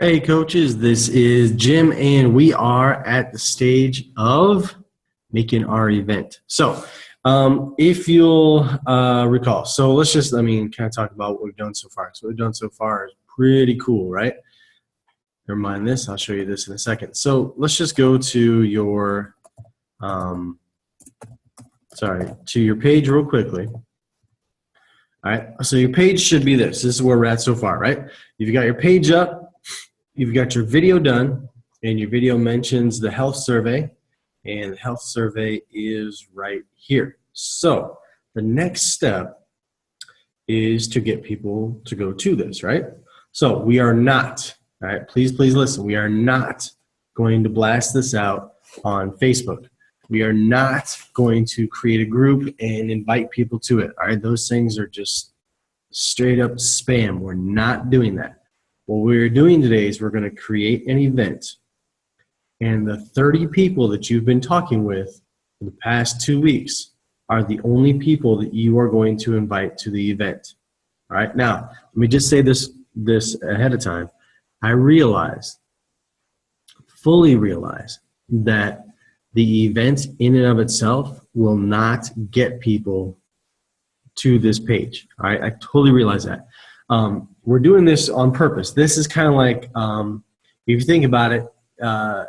Hey coaches, this is Jim and we are at the stage of making our event. So if you'll recall, so let's just, kind of talk about what we've done so far. So what we've done so far is pretty cool, right? Never mind this, I'll show you this in a second. So let's just go to your, to your page real quickly. All right, so your page should be this. This is where we're at so far, right? You've got your page up. You've got your video done, and your video mentions the health survey, and the health survey is right here. So the next step is to get people to go to this, right? So we are not, all right, please listen, we are not going to blast this out on Facebook. We are not going to create a group and invite people to it, all right? Those things are just straight up spam. We're not doing that. What we're doing today is we're going to create an event, and the 30 people that you've been talking with for the past 2 weeks are the only people that you are going to invite to the event. All right, now let me just say this ahead of time. I fully realize that the event in and of itself will not get people to this page. All right, I totally realize that. We're doing this on purpose. This is kind of like, if you think about it,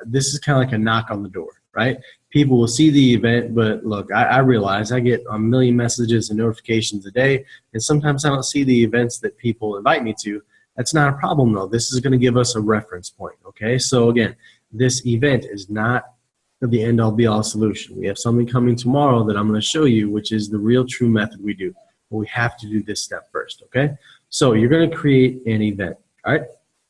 this is kind of like a knock on the door, right? People will see the event, but look, I realize I get a million messages and notifications a day, and sometimes I don't see the events that people invite me to. That's not a problem, though. This is going to give us a reference point, okay? So again, this event is not the end-all be-all solution. We have something coming tomorrow that I'm going to show you, which is the real true method we do. But we have to do this step first, okay? So you're going to create an event, all right?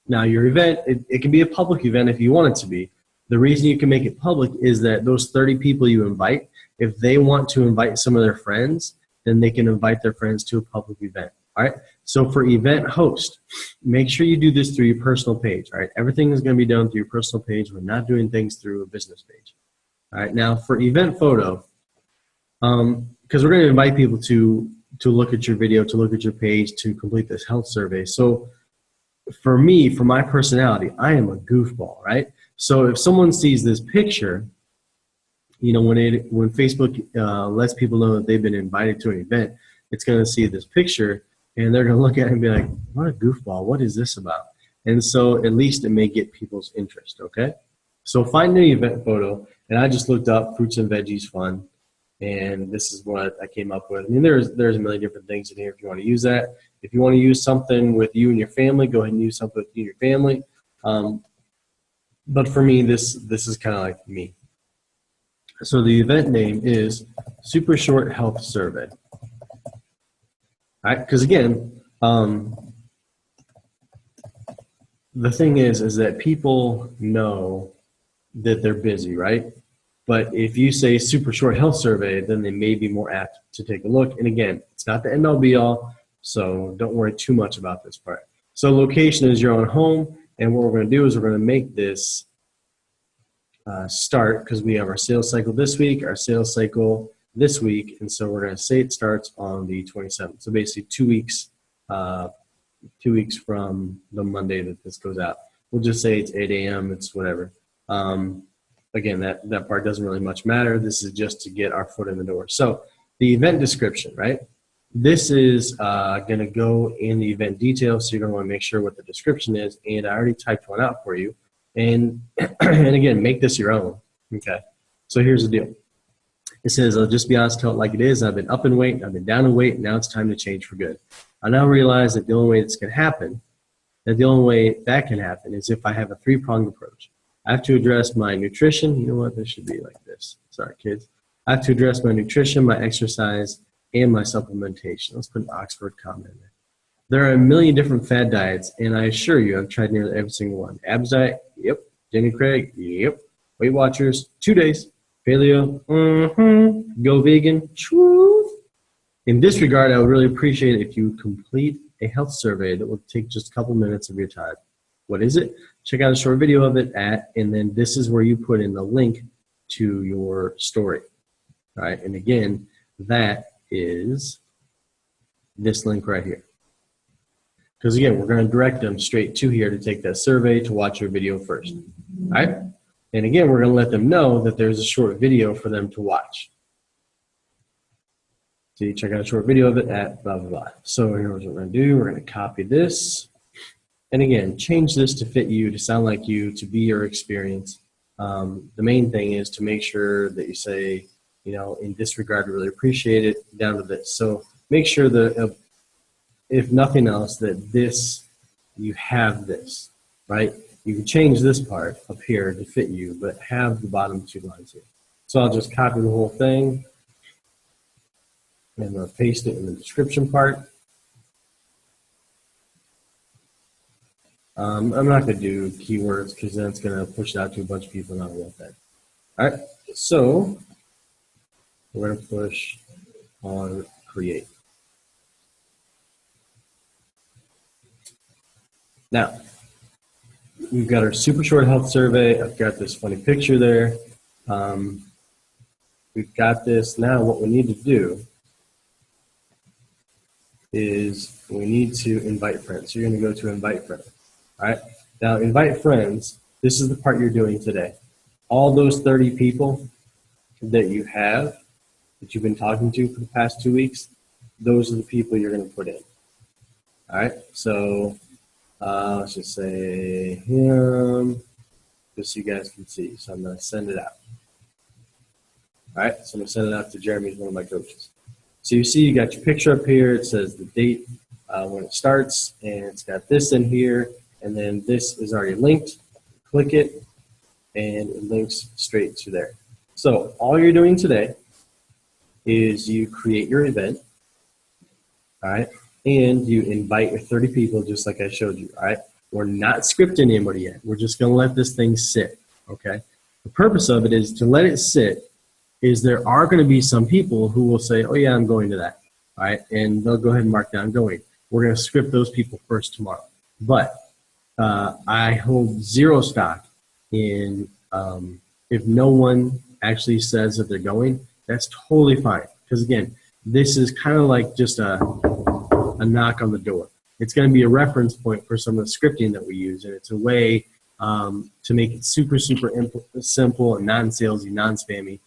Now your event, it can be a public event if you want it to be. The reason you can make it public is that those 30 people you invite, if they want to invite some of their friends, then they can invite their friends to a public event, all right? So for event host, make sure you do this through your personal page, all right? Everything is going to be done through your personal page. We're not doing things through a business page, all right? Now for event photo, because we're going to invite people to look at your video, to look at your page, to complete this health survey. So for me, for my personality, I am a goofball, right? So if someone sees this picture, you know, when Facebook lets people know that they've been invited to an event, it's going to see this picture, and they're going to look at it and be like, what a goofball, what is this about? And so at least it may get people's interest, okay? So find an event photo, and I just looked up fruits and veggies fun. And this is what I came up with. I mean, there's a million different things in here if you want to use that. If you want to use something with you and your family, go ahead and use something with you and your family. But for me, this is kind of like me. So the event name is Super Short Health Survey. All right, because again, the thing is that people know that they're busy, right? But if you say super short health survey, then they may be more apt to take a look. And again, it's not the end all be all, so don't worry too much about this part. So location is your own home, and what we're going to do is we're going to make this start, because we have our sales cycle this week, our sales cycle this week, and so we're going to say it starts on the 27th. So basically 2 weeks, 2 weeks from the Monday that this goes out. We'll just say it's 8 a.m., it's whatever. Again, that part doesn't really much matter. This is just to get our foot in the door. So the event description, right? This is going to go in the event details, so you're going to want to make sure what the description is. And I already typed one out for you. And, and again, make this your own. Okay. So here's the deal. It says, I'll just be honest, tell it like it is. I've been up in weight, I've been down in weight, and now it's time to change for good. I now realize that the only way that can happen is if I have a three-pronged approach. I have to address my nutrition. You know what? This should be like this. Sorry, kids. I have to address my nutrition, my exercise, and my supplementation. Let's put an Oxford comma in there. There are a million different fad diets, and I assure you I've tried nearly every single one. Abs diet? Yep. Jenny Craig? Yep. Weight Watchers? 2 days. Paleo? Go vegan? Truth. In this regard, I would really appreciate it if you would complete a health survey that will take just a couple minutes of your time. What is it? Check out a short video of it and then this is where you put in the link to your story. All right, and again, that is this link right here. Because again, we're going to direct them straight to here to take that survey, to watch your video first. All right? And again, we're going to let them know that there's a short video for them to watch. So you check out a short video of it at blah, blah, blah. So here's what we're going to do. We're going to copy this. And again, change this to fit you, to sound like you, to be your experience. The main thing is to make sure that you say, you know, in this regard, we really appreciate it, down to this. So make sure that, if nothing else, that this, you have this, right? You can change this part up here to fit you, but have the bottom two lines here. So I'll just copy the whole thing and I'll paste it in the description part. I'm not going to do keywords because then it's going to push it out to a bunch of people and I don't want that. All right, so we're going to push on create. Now, we've got our super short health survey. I've got this funny picture there. We've got this. Now what we need to do is we need to invite friends. So you're going to go to invite friends. All right. Now, invite friends, this is the part you're doing today. All those 30 people that you have, that you've been talking to for the past 2 weeks, those are the people you're going to put in. All right. So let's just say him, just so you guys can see. So I'm going to send it out. All right. So I'm going to send it out to Jeremy, one of my coaches. So you see you got your picture up here. It says the date when it starts, and it's got this in here. And then this is already linked. Click it, and it links straight to there. So all you're doing today is you create your event, all right, and you invite your 30 people just like I showed you, all right? We're not scripting anybody yet. We're just going to let this thing sit, okay? The purpose of it is to let it sit is there are going to be some people who will say, oh, yeah, I'm going to that, all right? And they'll go ahead and mark down going. We're going to script those people first tomorrow. But I hold zero stock in if no one actually says that they're going, that's totally fine. Because again, this is kind of like just a knock on the door. It's going to be a reference point for some of the scripting that we use, and it's a way to make it super, super simple and non-salesy, non-spammy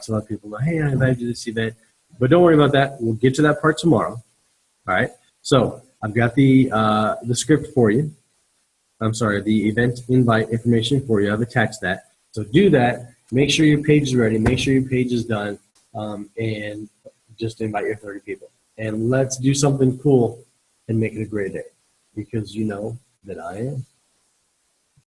to let people know, hey, I invited you to this event. But don't worry about that. We'll get to that part tomorrow. All right. So I've got the script for you. I'm sorry, the event invite information for you. I've attached that. So do that. Make sure your page is ready. Make sure your page is done. And just invite your 30 people. And let's do something cool and make it a great day. Because you know that I am.